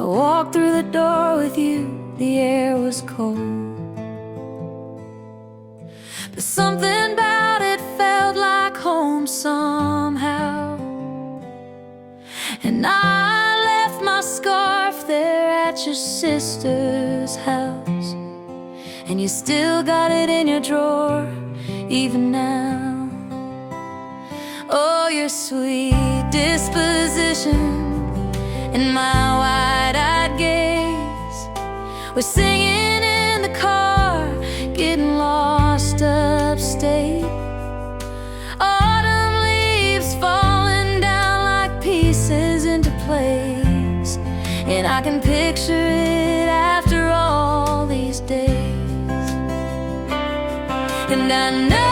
walked through the door with you, the air was cold, but something about it felt like home somehow. And I left my scarf there at your sister's house, and you still got it in your drawer even now. Oh, your sweet disposition and my wide-eyed gaze were singing in the car, getting lost upstate. Autumn leaves falling down like pieces into place, and I can picture it after all these days. And I know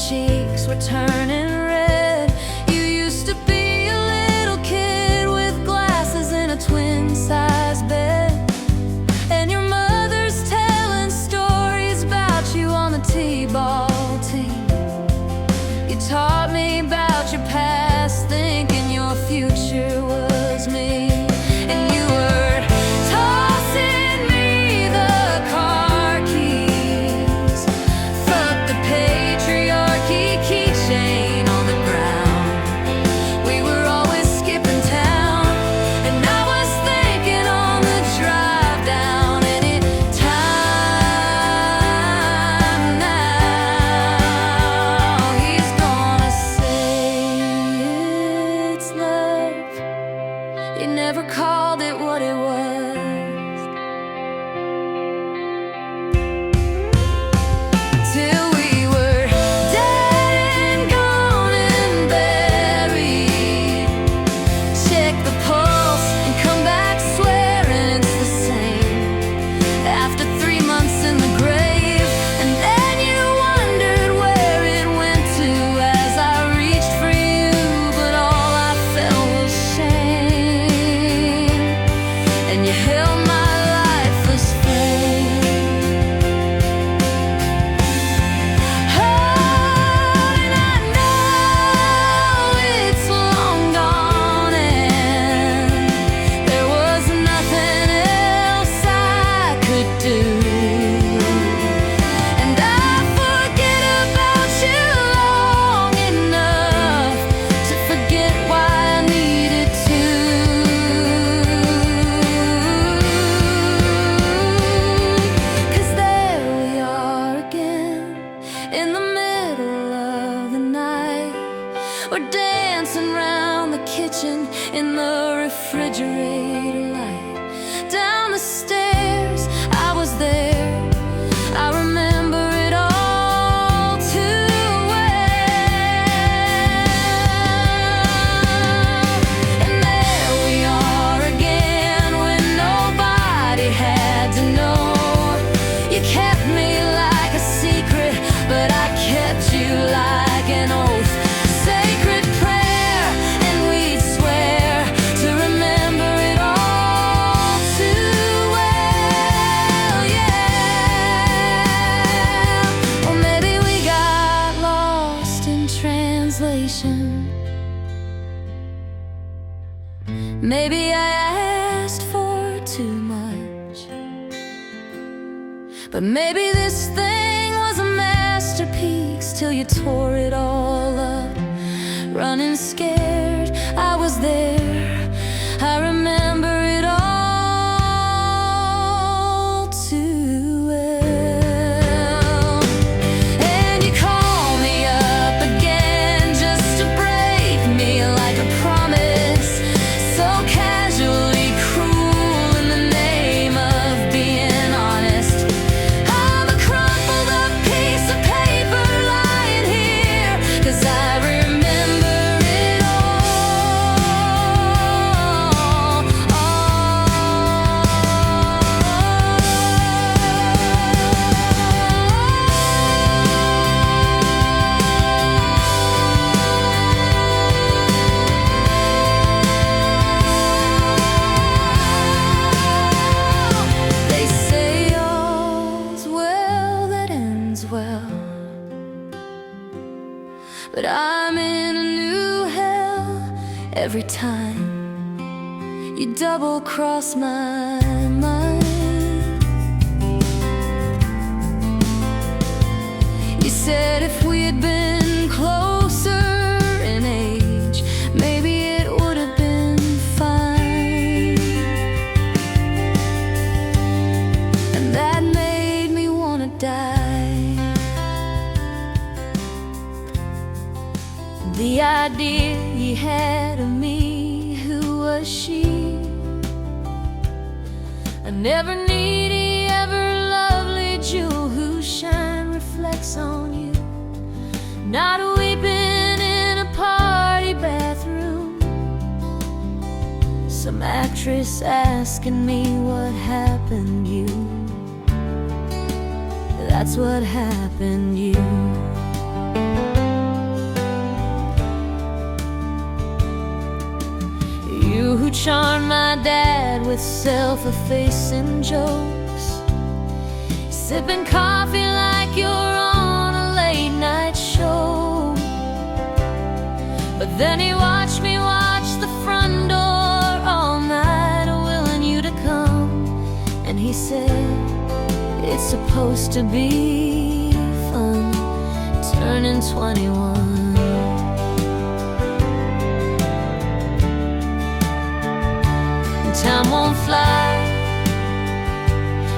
cheeks were turning red. You used to be a little kid with glasses in a twin-size bed, and your mother's telling stories about you on the t-ball team. You taught me about your past, thinking your future was me. You never called it what it was, till we were dead and gone and buried. Check the pulse and come back swearing it's the same after 3 months in the grave. And then you wondered where it went to as I reached for you, but all I felt was shame. And you held my lifeless flame. Oh, and I know it's long gone, and there was nothing else I could do. And I forget about you long enough to forget why I needed to. In the middle of the night, we're dancing round the kitchen in the refrigerator light. Down the stairs, I was there. I remember it all too well. And there we are again when nobody had to know. You kept me like a secret, but I kept you like an oath. Sacred prayer, and we'd swear to remember it all too well, yeah. Or maybe we got lost in translation. Maybe I asked for too much, but maybe this thing was a masterpiece till you tore it all up. Running scared, I was there. I remember it all too well. And you call me up again but I'm in a new hell every time you double-cross my mind. You said if we had been closer in age, maybe it would have been fine. And that made me wanna die. The idea he had of me, who was she? A never needy, ever lovely jewel whose shine reflects on you. Not weeping in a party bathroom. Some actress asking me what happened you. That's what happened you. You who charmed my dad with self-effacing jokes, sipping coffee like you're on a late-night show. But then he watched me watch the front door all night, willing you to come. And he said, it's supposed to be fun, turning 21. Time won't fly.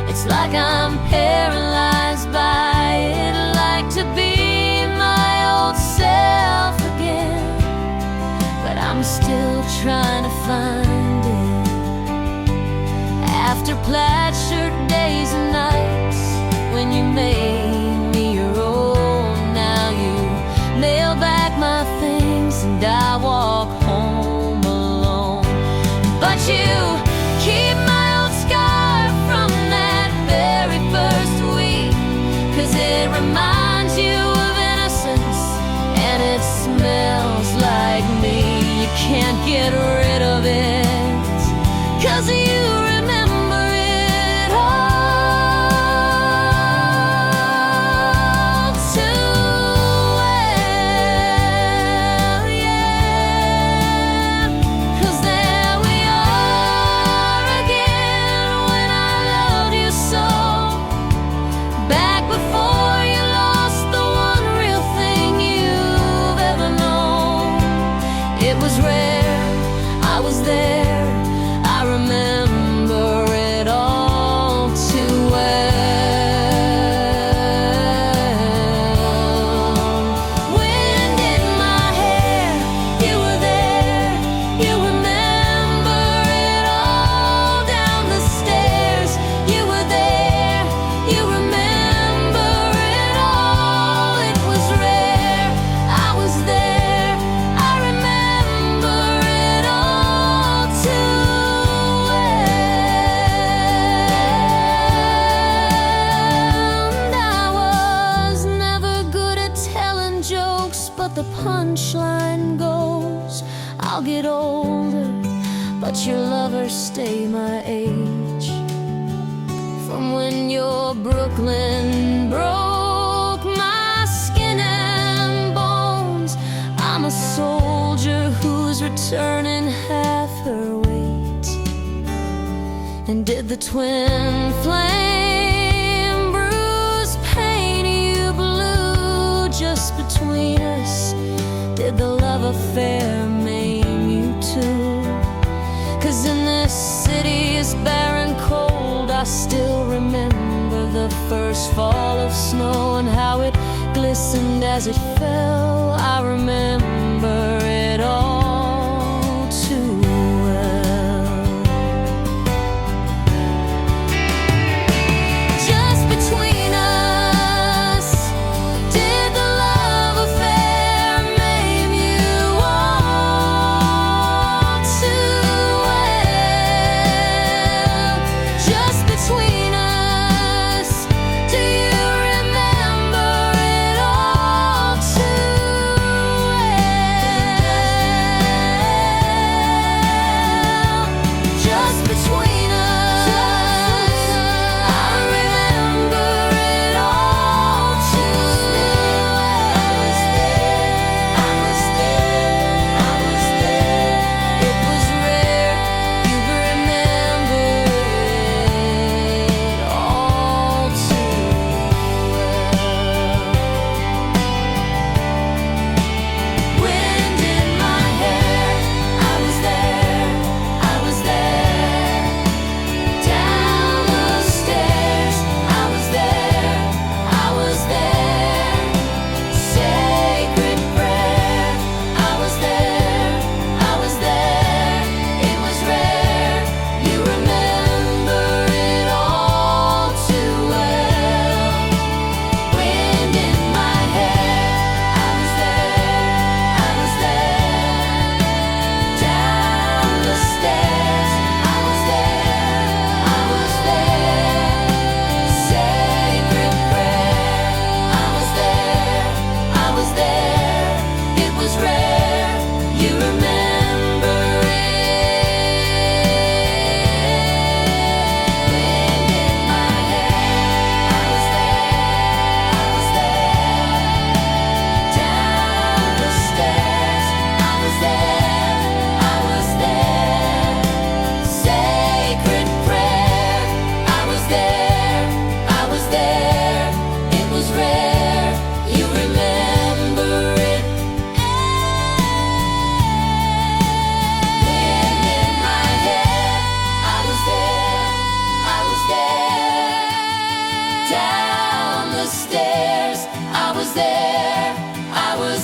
It's like I'm paralyzed by it. I'd like to be my old self again, but I'm still trying to find it. After plaid shirt days and nights when you made me your own, now you mail back my things and I walk home alone. But you keep my old scar from that very first week, 'cause it reminds you of innocence and it smells like me. You can't get rid of it, 'cause you remember it all too well, yeah. 'Cause there we are again, when I loved you so, back before you lost the one real thing you've ever known. It was rare, I was there, I remember it all too well. Wind in my hair, you were there, you remember it all. Down the stairs, you were there, you remember it all. It was rare, I was there, I remember it all too well. And I was never good at telling jokes, but the punchline goes, I'll get older, but your lovers stay my age. From when your Brooklyn broke my skin and bones, I'm a soldier who's returning half her weight. And did the twin flame bruise paint you blue just between us? Did the love affair maim you too? 'Cause in this city's barren cold, I still remember the first fall of snow and how it glistened as it fell. I remember it all too well. Just between us, did the love affair maim you all too well? Just between us, do you remember it all too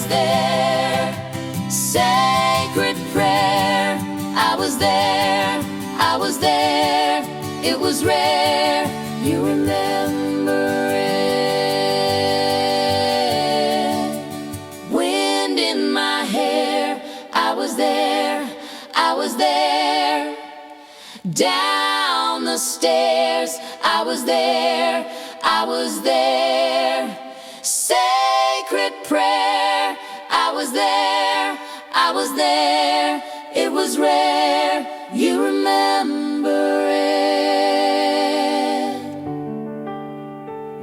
there. Sacred prayer, I was there, I was there. It was rare, you remember it. Wind in my hair, I was there, I was there. Down the stairs, I was there, I was there. Sacred prayer, I was there, I was there. It was rare, you remember it.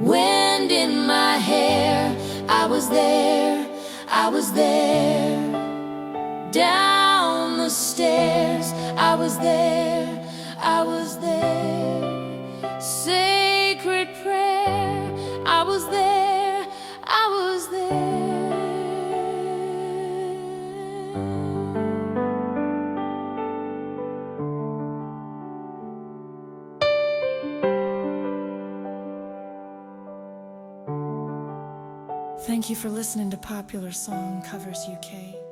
Wind in my hair, I was there, I was there. Down the stairs, I was there, I was there. Sacred prayer, I was there, I was there. Thank you for listening to Popular Song Covers UK.